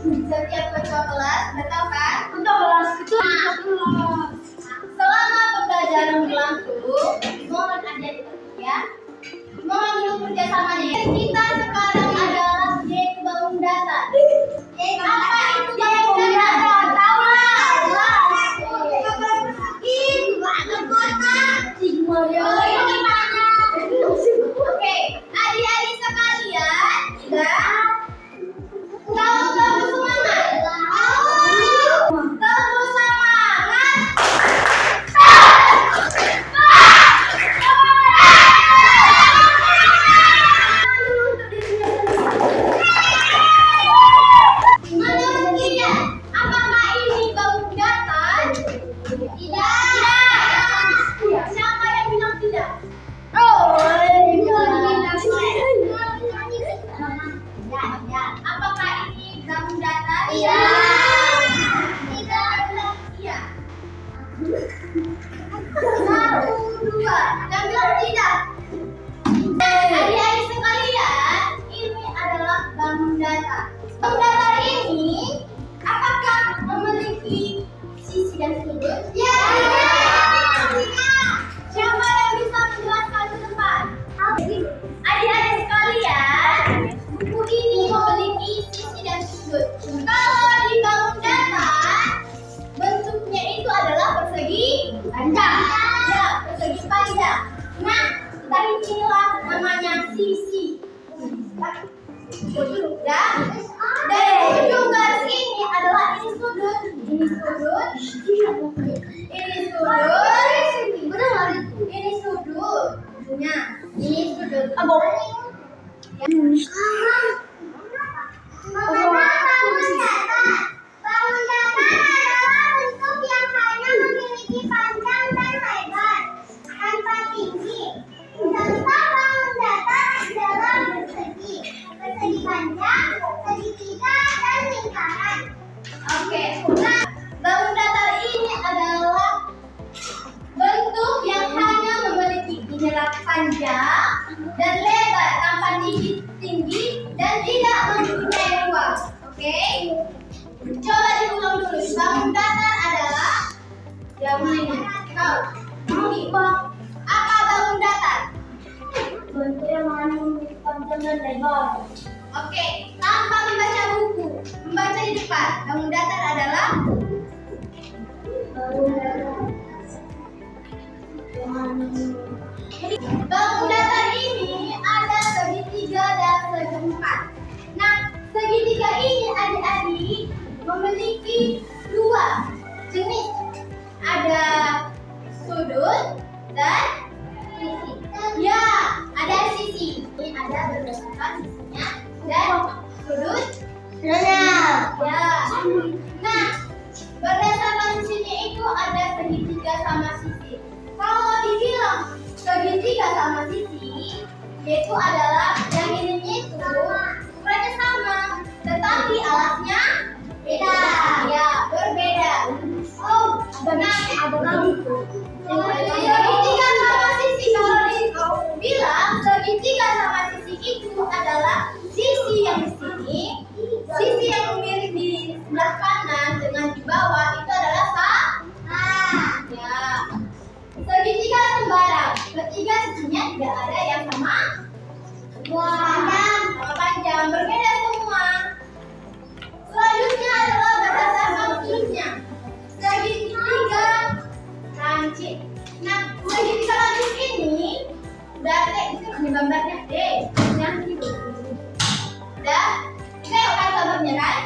Setiap ketua kelas, betul kan? Ketua kelas itu Selama pembelajaran berlangsung, mohon adik ya, mohon dulu kerjasamanya. Kita sekarang adalah geng bangun data. Apa itu geng bangun data? Tahu lah. Oke, adik-adik sekalian, kita tahu semangat. Tahu semangat. Menurut Ida, apakah ini bangun data? Tidak. Siapa yang bilang tidak? Apakah ini bangun data? Iya. Tidak. Iya. 1, 2. Yang bilang tidak. Adik-adik sekalian, ini adalah bangun data. Bangun data ini apakah memiliki sisi dan sudut? Ya. Siapa yang bisa menjelaskan ke depan? Adik-adik sekalian, buku ini memiliki sisi dan sudut. Kalau di bangun data, bentuknya itu adalah persegi panjang. Ya, persegi panjang. Nah, dari inilah namanya sisi. Dan dari ujung garis ini adalah ini sudut. Ini sudut. Ini sudut. Benar. Ini sudut. Ini sudut. Bangun data adalah bentuk yang hanya memiliki panjang dan lebar, tanpa tinggi. Contoh bangun data adalah persegi panjang, segitiga, dan lingkaran. Oke, nah bangun datar ini adalah bentuk yang hanya memiliki inilah panjang dan lebar tanpa tinggi dan tidak mempunyai ruang. Oke, coba diulang dulu. Bangun datar adalah yang mana? Apa bangun datar? bentuk yang hanya memiliki panjang dan lebar. Oke, tanpa membaca buku, membaca di depan. Bangun datar adalah bangun datar ini ada segitiga dan segi empat. Nah, segitiga ini adik-adik memiliki dua jenis. Ada sudut dan sisi. Ya, ada sisi. Ini ada berdasarkan sisinya dan sudut. Ya. Nah, berdasarkan sisinya itu ada segitiga sama sisi. Kalau dibilang segitiga sama sisi, yaitu adalah yang ini itu ukurannya sama, tetapi alatnya beda. Ya, berbeda. Oh, benar. Ada lagi tuh. Segitiga sama sisi, kalau bilang segitiga sama sisi itu adalah sisi yang di sini, sisi yang mirip di sebelah kanan dengan di bawah itu adalah sama. Ya. Segitiga sembarang, ketiga sisinya tidak ada yang sama. Panjang, berbeda semua. Selanjutnya adalah berdasarkan sudutnya. Segitiga lancip. Nah, segitiga lancip ini berarti itu gambarnya D. Yang itu. Dan saya akan gambarnya kan.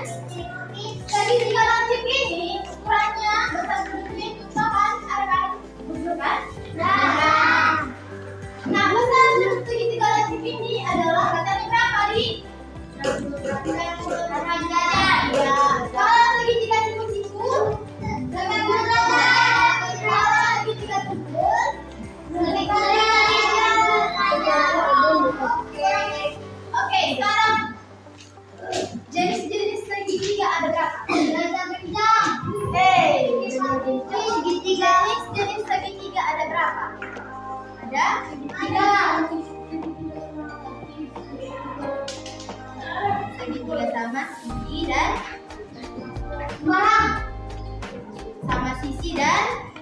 Segitiga lancip ini ukurannya besar sudutnya itu kan ada kan? Nah, besar sudut segitiga lancip ini adalah katanya berapa di? 60 derajat. Ya. Kalau segitiga siku-siku dengan derajat. Kalau segitiga tebal Oke, sekarang jenis-jenis segitiga ada berapa? Jenis segitiga ada berapa? Ada segitiga. Segitiga sama sisi dan Barang. Sama sisi dan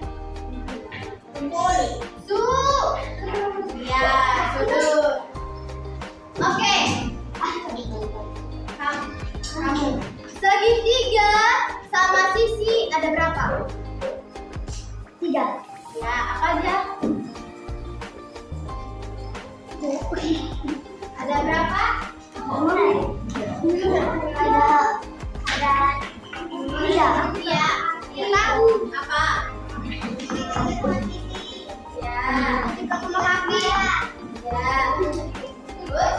su. Ya, sudut. Oke. Kamu. Segitiga sama sisi ada berapa? 3. Ya, apa aja? Ada berapa? Ada 3. Ya, kita tahu apa? Ya, kita sama kaki ya. Ya. Terus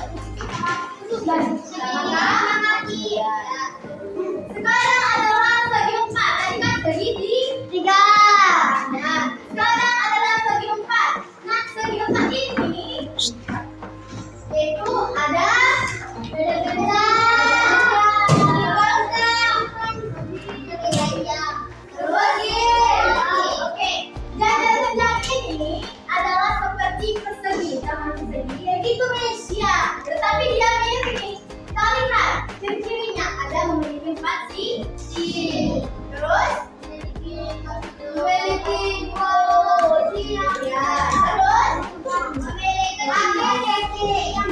sama kaki. Ya. Sekarang adalah segi 4. Tadi kan segi 3. Nah, sekarang adalah segi 4. Nah, segi 4 ini itu ada beda-beda. Oke, janda senjang ini adalah seperti persegi, taman persegi, ya gitu Malaysia. Tetapi dia mirip. Kita lihat ciri-cirinya ada memiliki 4 sisi. Terus memiliki 2 sisi. Ya, terus memiliki yang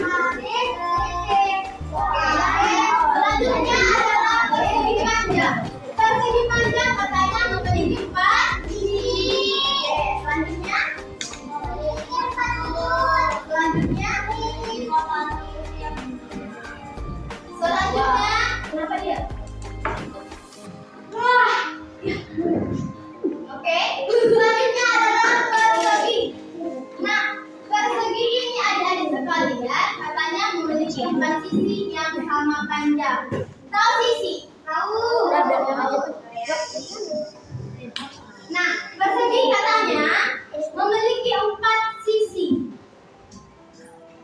selanjutnya adalah persegi panjang. Persegi panjang katanya memiliki 4 sisi. Selanjutnya kenapa dia? Wah. Oke. Selanjutnya adalah persegi. Nah, persegi ini adik-adik sekalian katanya memiliki 4 sisi yang sama panjang. Tahu sisi? Tahu. Nah, persegi katanya memiliki 4 sisi.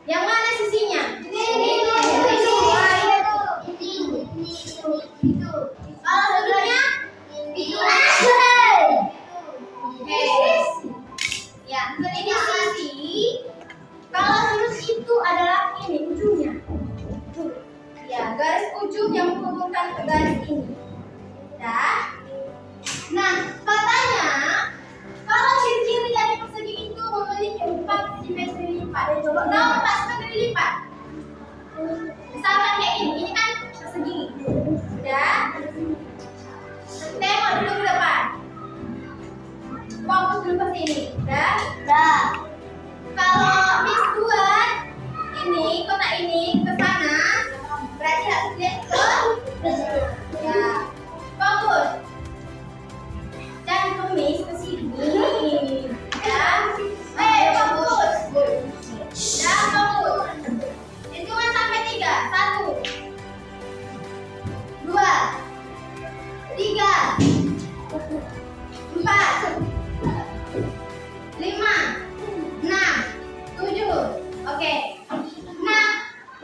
Yang mana sisinya? Ini. Kalau sebelumnya? Itu. Ya, ini sisi. Kalau lurus itu adalah ini ujungnya. Ya, garis ujung yang menghubungkan ke garis ini. Dah. Nah, katanya kalau ciri-ciri dari persegi itu memiliki 4 simetri lipat. Tahu 4 simetri lipat? Sama kayak ini kan persegi. Sudah. Tengok dulu ke depan. Fokus dulu ke sini. Sudah. Kalau Miss buat ini kotak ini ke sana, berarti harus lihat ke ya. Fokus. Dan ke Miss ke sini. Ya. Fokus. Ya, fokus. Hitungan sampai 3. 1 2 3 4 5 6 7. Oke. Nah,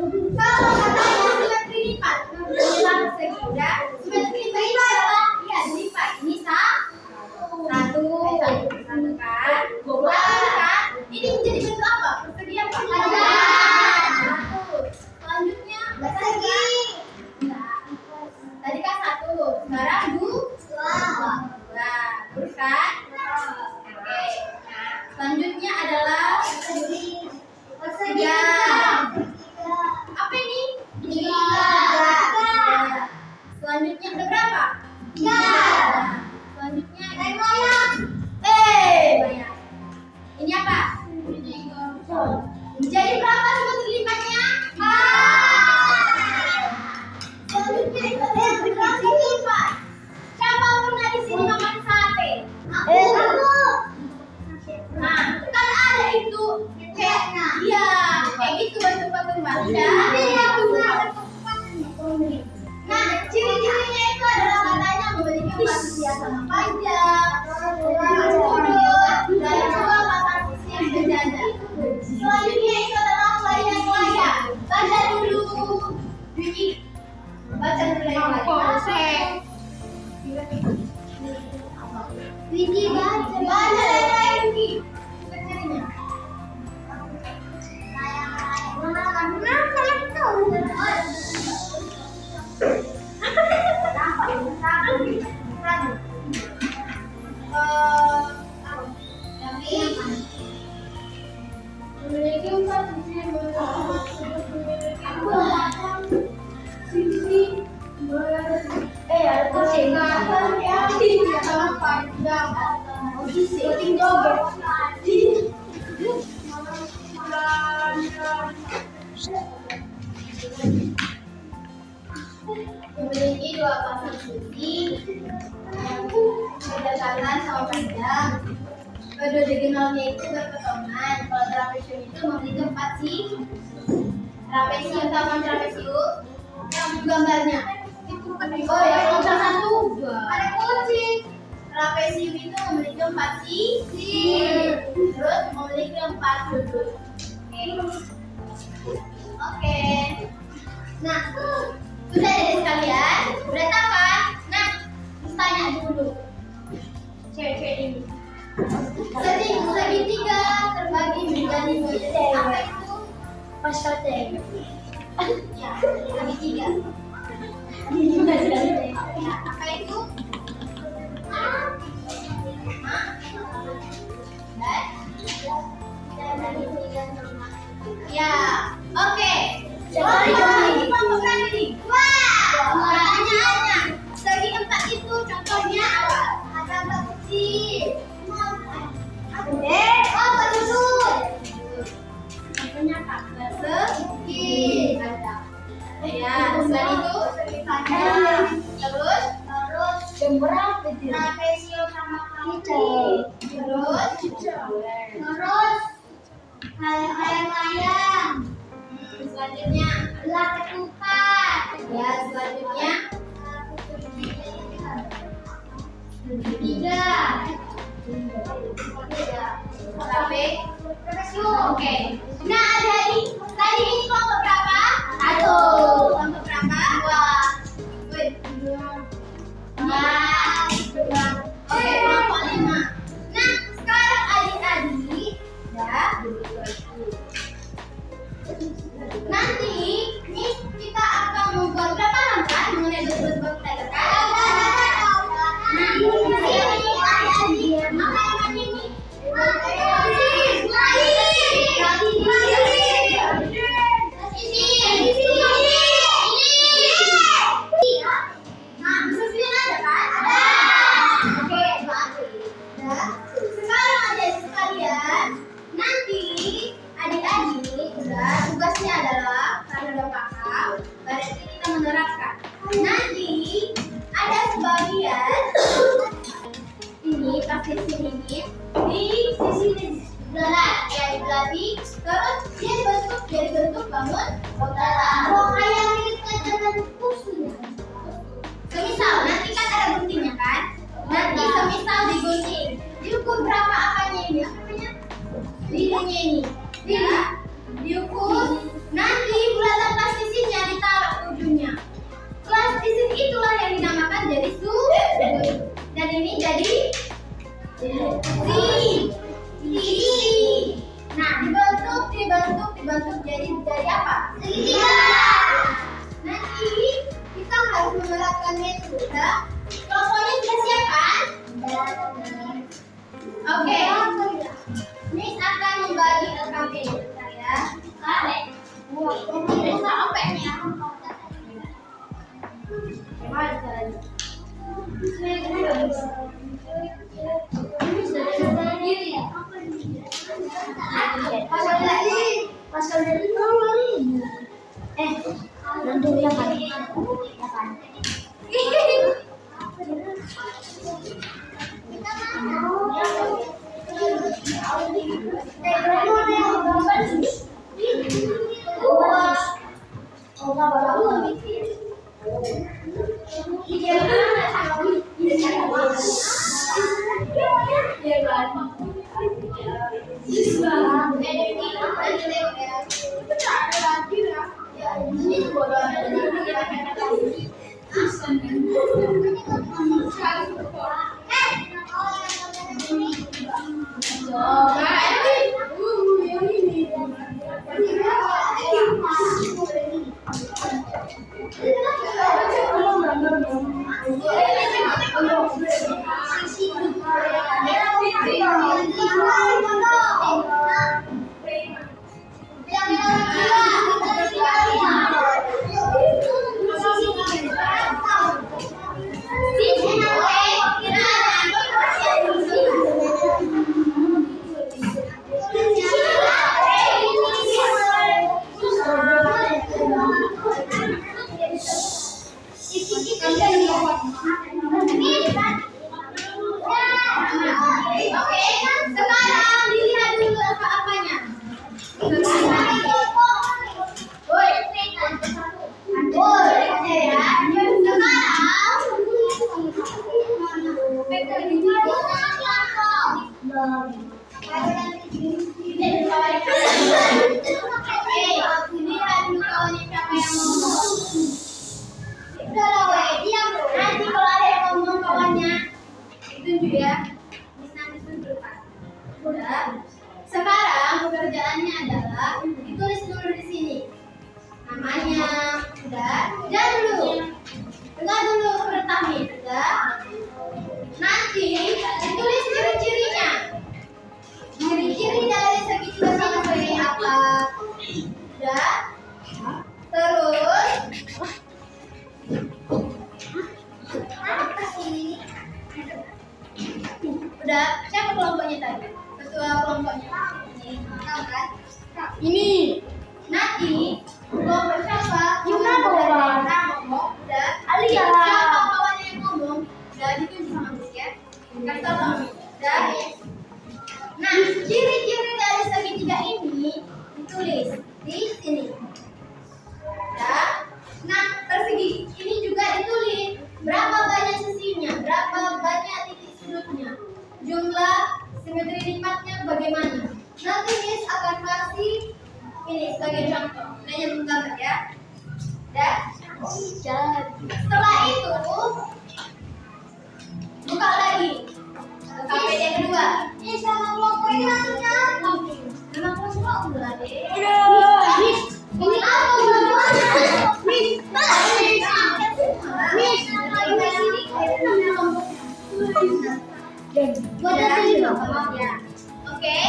kalau katanya simetri lipat, bilang persegi ya. Simetri lipat adalah ya dilipat. Ini satu kan, 2 kan. Ini menjadi bentuk apa? Persegi apa? Satu. Selanjutnya persegi. Tadi kan 1, sekarang 2. Terus kan? Oke. Selanjutnya adalah persegi. Apa ini? 3. Selanjutnya ada berapa? 3. Selanjutnya ada banyak. Ini apa? Jadi berapa simetri lipatnya? 4. Selanjutnya itu berapa lipat? Siapa pernah di sini makan sate? Aku. Nah, kan ada itu kayaknya. Iya, kayak gitu bentuk-bentuk. Nah, ciri-cirinya itu adalah katanya memiliki 4 sisi yang sama panjang, dan juga 4 sisi yang berjanda. Selanjutnya itu adalah layar-layar. Baca dulu, Vicky. Baca dulu layar-layar. Vicky baca layar-layar Vicky. Ciri-cirinya. Layar-layar. Sama panjang. Voting joget. Memiliki dua pasang sisi yang berdasarkan sama panjang. Kedua diagonalnya itu berpotongan. Kalau trapesium itu memiliki 4 sisi. Trapesium sama trapesium yang gambarnya itu oh ya kalau satu ada kucing. Trapesium itu memiliki 4 sisi, terus memiliki 4 sudut. Oke. Nah, sudah jadi sekalian, udah tahu kan? Nah, tanya dulu. Cewek-cewek ini. Segitiga terbagi menjadi 2. Apa itu? Pasal T. Ya, segitiga. Ya, apa itu? Ya, oke. Pertanyaannya, segi 4 itu contohnya apa? Ada empat kecil. Oh, betul. Contohnya apa? Segi. Ya, selain itu segi panjang. Terus trapesium sama kaki. Terus layang-layang. Selanjutnya adalah ketupat. Ya, selanjutnya tiga. Sampai oke. Nah, tadi ini kelompok berapa? 1. Kelompok berapa? 2. Oke, kelompok 5. Nah, sekarang adik-adik ya. Nanti ini kita akan membuat berapa langkah mengenai bentuk-bentuk kita kan? Nah, ini adik-adik apa yang ini? Tugasnya adalah karena udah paham, berarti kita menerapkan. Nanti ada sebagian ini pakai sini di sisi belah ya dibelah terus dia dibentuk bangun bangunan. Oh kayak milik pelajaran khusus. Semisal nanti kan ada guntingnya kan? Nanti semisal digunting, diukur berapa apanya ini? Apanya? Lininya ini. Ya. Diukur, nanti bulatan plastisitnya ditaruh ujungnya. Plastisit itulah yang dinamakan jadi sudut. Dan ini jadi sisi. Nah, dibentuk jadi apa? Segitiga. Nanti kita harus menerapkan metode. Kelompoknya sudah siap kan? Oke. Miss akan membagi LKP. Pasal dari nanti ya kan? Oke, sekarang dilihat dulu apa-apanya. Nanti kalau ada yang ngomong kawannya, itu ya. Udah. Sekarang pekerjaannya adalah ditulis dulu di sini. Namanya, udah. Jangan dulu. Dengar dulu pertama, udah. Nanti ditulis ciri-cirinya. Ciri-ciri dari segitiga seperti apa? Udah. Terus udah, siapa kelompoknya tadi? Ketua kelompoknya. Tahu kan? Ini. Nanti kelompok siapa? Juga ngomong. Udah. Alia. Siapa kawannya yang ngomong? Udah ditunjuk sama Gus ya. Kasih tahu sama Gus. Udah. Nah, ciri-ciri dari segitiga ini ditulis di sini. Udah. Nah, persegi ini juga ditulis berapa banyak sisinya, berapa banyak titik sudutnya, jumlah simetri lipatnya bagaimana. Nanti Miss akan kasih ini sebagai contoh. Nanya menggambar ya. Dan setelah itu buka lagi KPD yang kedua. Ini sama kelompok ini maksudnya. Nama kelompok udah deh. Ini apa? Oke,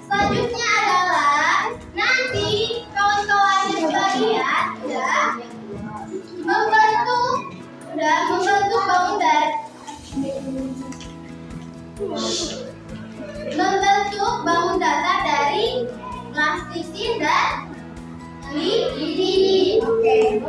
selanjutnya adalah nanti kawan-kawannya sekalian membantu bangun dasar dari plastisin dan lidi. Oke.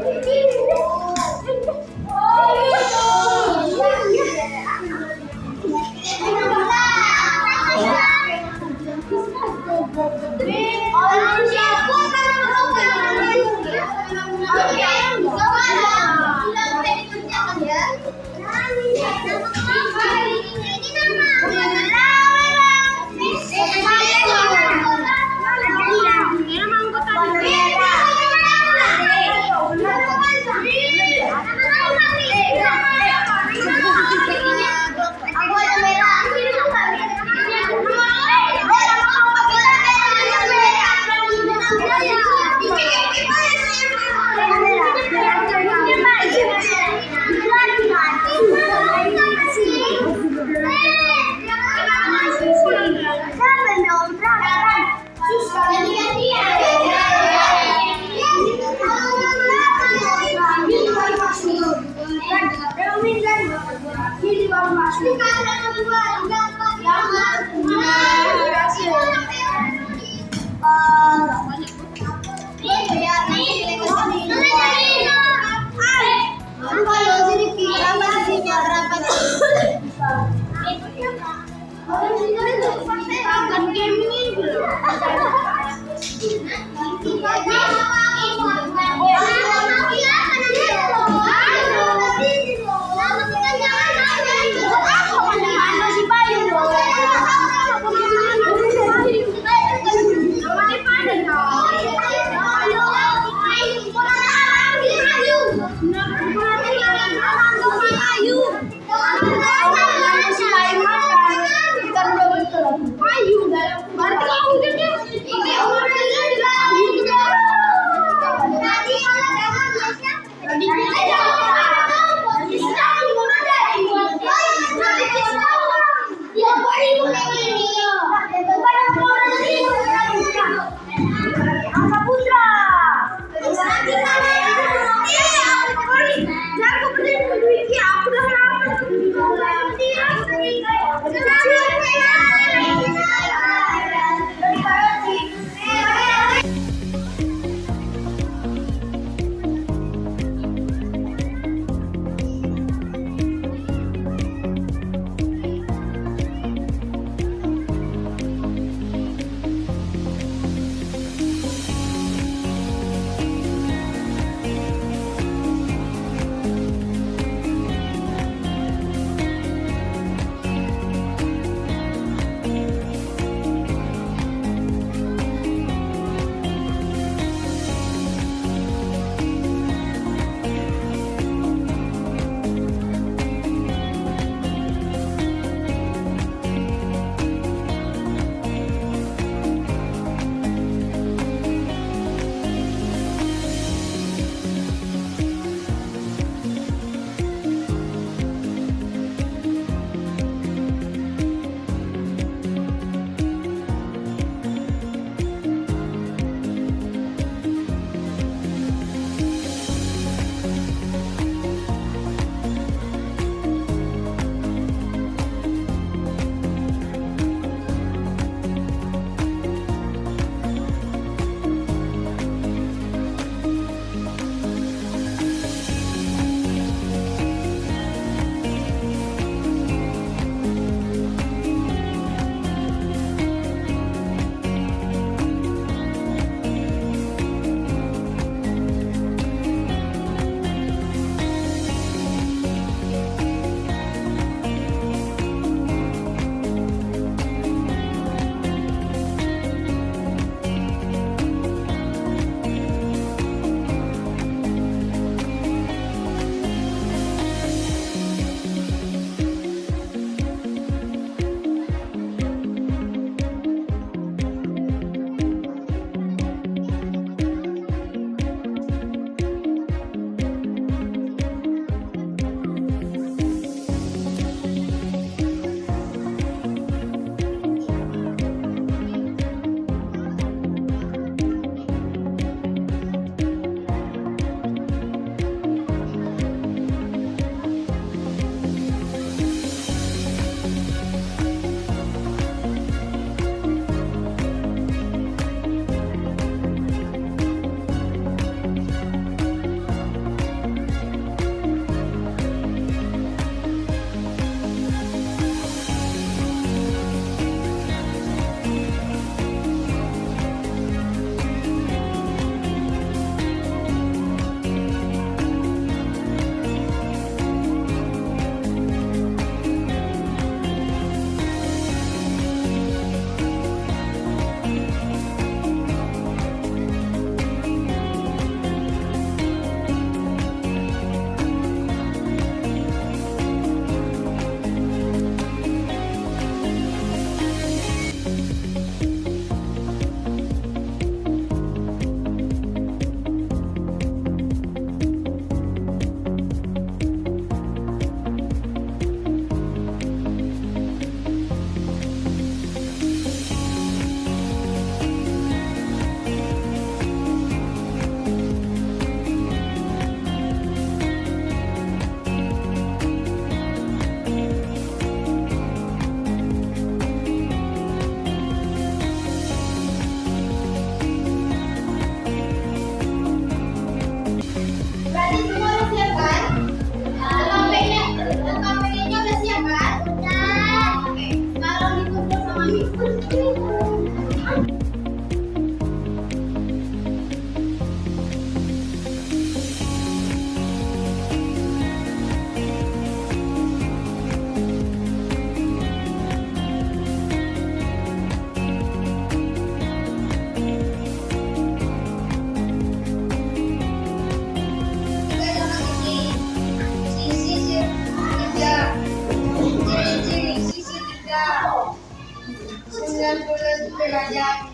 90 derajat.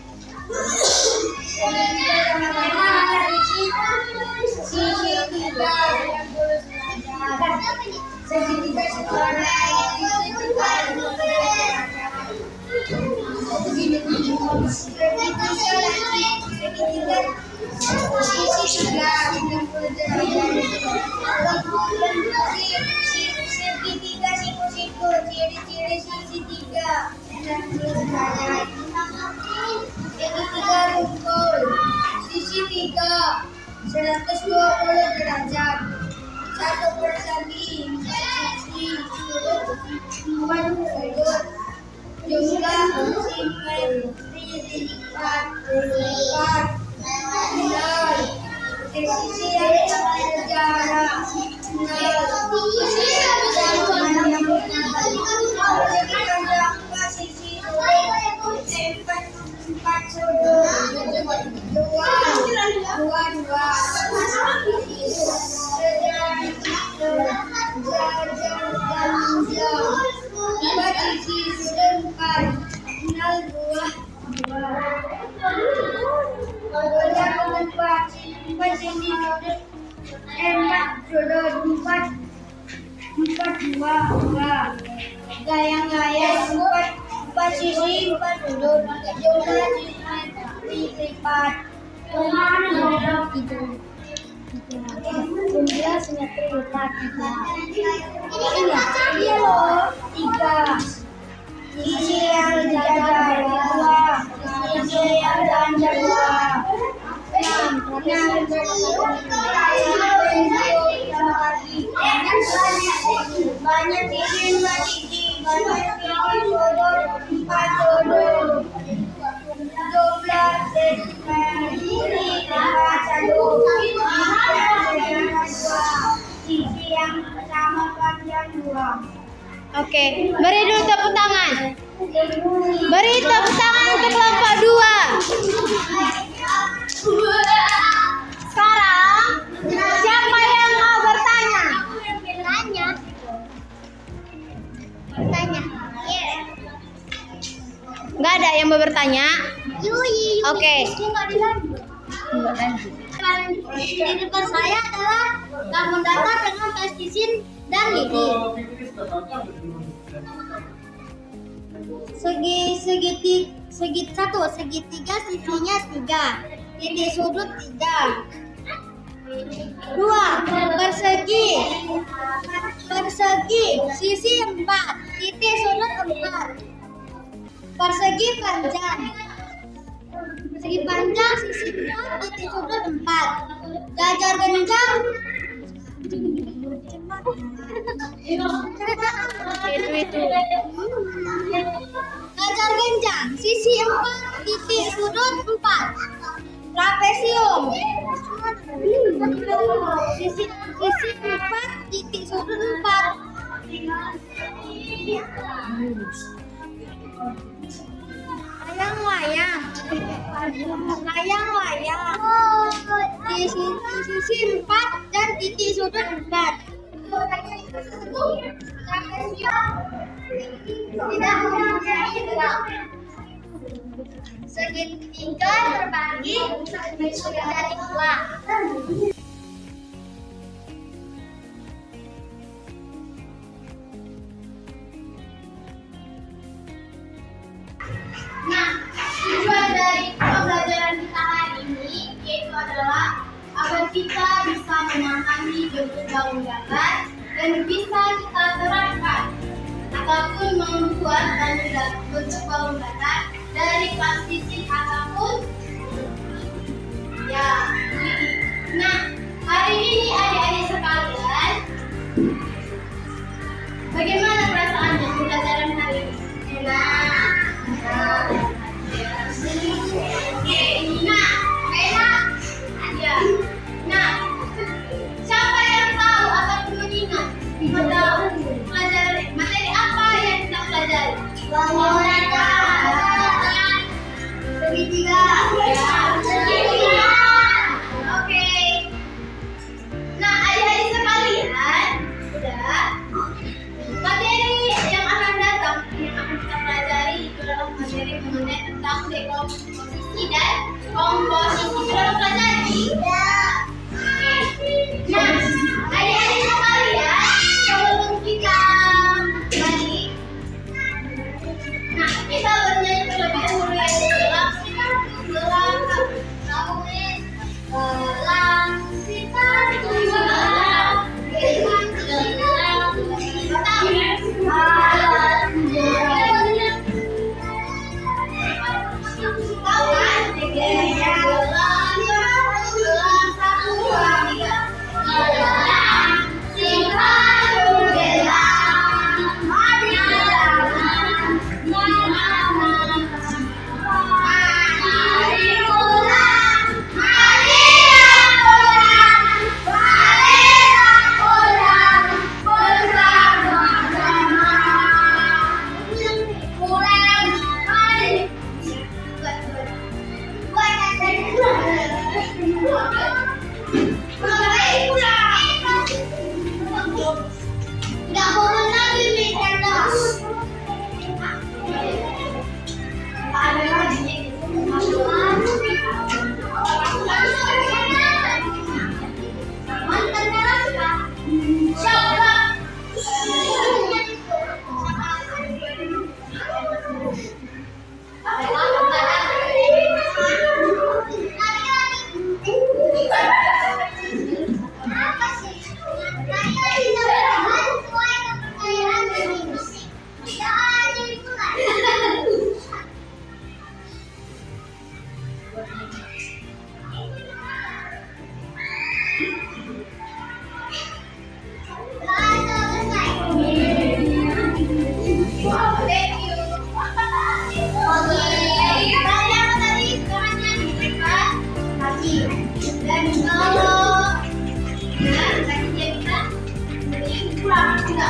Segitiga siku-siku, ciri-ciri segitiga 60 derajat. Segitiga rungkul, sisi 3 120 derajat. Satu persegi, 4 sisi, sudut 4 sudut. Jumlah simetri 4 nol. Sisi yang ada jarak 4 gayang-gayang 4 sisi 4 sudut. Jumlah simetri 4. Jumlah simetri 4. Iya loh 3. Sisi yang jajar 2. Sisi yang ganjal 2. 6. Banyak sisi 2 sisi. Banyak sisi sudut 4 sudut. Jumlah simetri 1. Sisi yang sama panjang 2. Oke, beri dulu tepuk tangan. Beri tepuk tangan untuk kelompok 2. Sekarang siapa yang mau bertanya? Bertanya. Nggak ada yang mau bertanya? Yui. Oke. Enggak dilanjut. Di depan saya adalah karbon datar dengan pestisin dan lilin. Segitiga sisinya 3, titik sudut 3. 2. Persegi sisi 4, titik sudut 4. Persegi panjang sisi 4, titik sudut 4. Jajar genjang Jajar genjang sisi 4, titik sudut 4. Trapesium sisi 4, titik sudut 4. Layang-layang di sisi 4 dan titik sudut 4. Segitiga terbagi menjadi 2. Nah, tujuan dari pembelajaran kita hari ini yaitu adalah agar kita bisa memahami bentuk balon datar dan bisa kita terapkan ataupun membuat bentuk balon datar dari plastisin ataupun ya. Nah, hari ini adik-adik sekalian, bagaimana perasaannya pembelajaran hari ini? Enak. Ya. Nah, siapa yang tahu ataupun mengingat materi apa yang kita pelajari? Segitiga. Segitiga. Oke. Nah, adik-adik sekalian, Nggak boleh lagi nih kertas. Ada lagi. Mantan siapa? Siapa? Dan kalau kakinya kita kurang juga.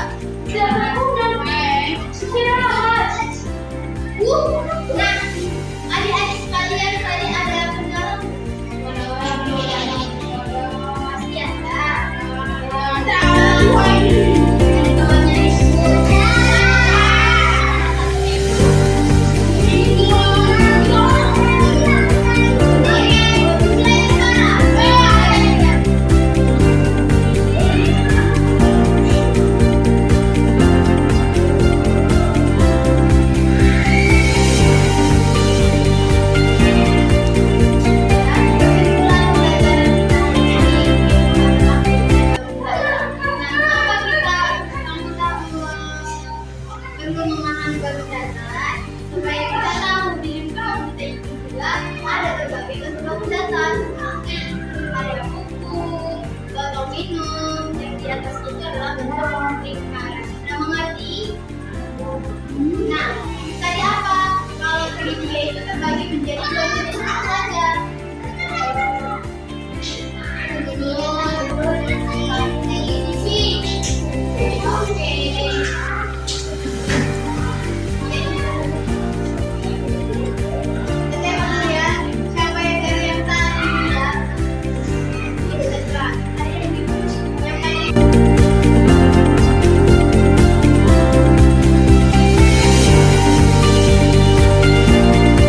Nah, adik-adik sekalian tadi ada kendala. Pasti ada. Supaya kita tahu di lingkungan kita itu juga ada berbagai keseluruhan dasar. Ada buku, botol minum, yang di atas itu adalah bentuk lingkaran. Nah, mengerti? Nah, tadi apa? Kalau segitiga itu terbagi menjadi dua jenis apa saja? Ini sih. Oke.